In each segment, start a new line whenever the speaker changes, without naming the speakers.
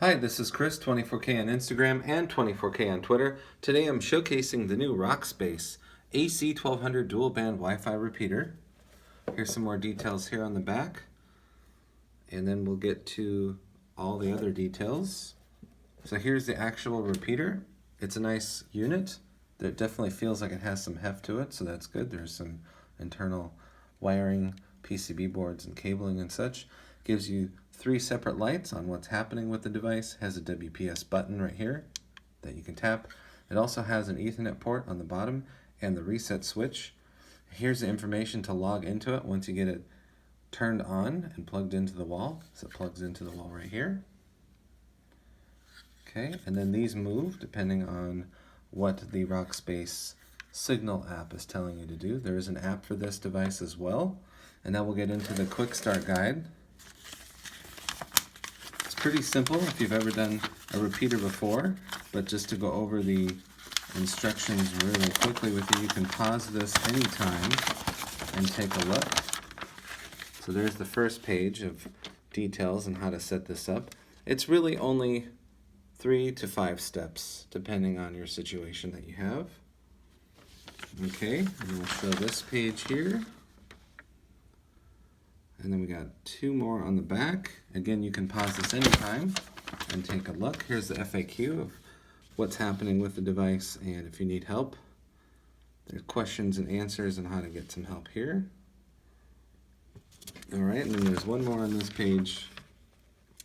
Hi, this is Chris, 24K on Instagram and 24K on Twitter. Today I'm showcasing the new rockspace AC1200 dual band Wi-Fi repeater. Here's some more details here on the back, and then we'll get to all the other details. So here's the actual repeater. It's a nice unit that definitely feels like it has some heft to it, so that's good. There's some internal wiring, PCB boards and cabling and such. Gives you 3 separate lights on what's happening with the device. Has a WPS button right here that you can tap. It also has an Ethernet port on the bottom and the reset switch. Here's the information to log into it once you get it turned on and plugged into the wall. So it plugs into the wall right here. Okay, and then these move depending on what the Rockspace Signal app is telling you to do. There is an app for this device as well. And now we'll get into the quick start guide. It's pretty simple if you've ever done a repeater before, but just to go over the instructions really quickly with you, you can pause this anytime and take a look. So there's the first page of details on how to set this up. It's really only 3 to 5 steps depending on your situation that you have. Okay, and we'll show this page here. And then we got 2 more on the back. Again, you can pause this anytime and take a look. Here's the FAQ of what's happening with the device and if you need help. There's questions and answers on how to get some help here. All right, and then there's one more on this page.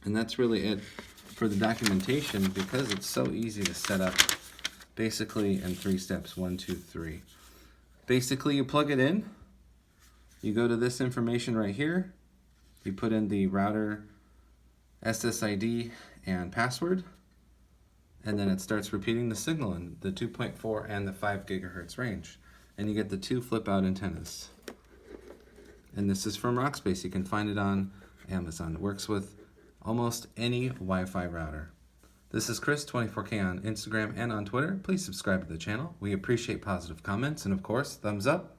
And that's really it for the documentation because it's so easy to set up basically in 3 steps, 1, 2, 3. Basically, you plug it in. You go to this information right here, you put in the router SSID and password, and then it starts repeating the signal in the 2.4 and the 5 gigahertz range. And you get the 2 flip out antennas. And this is from Rockspace. You can find it on Amazon. It works with almost any Wi-Fi router. This is Chris, 24K on Instagram and on Twitter. Please subscribe to the channel. We appreciate positive comments and of course, thumbs up.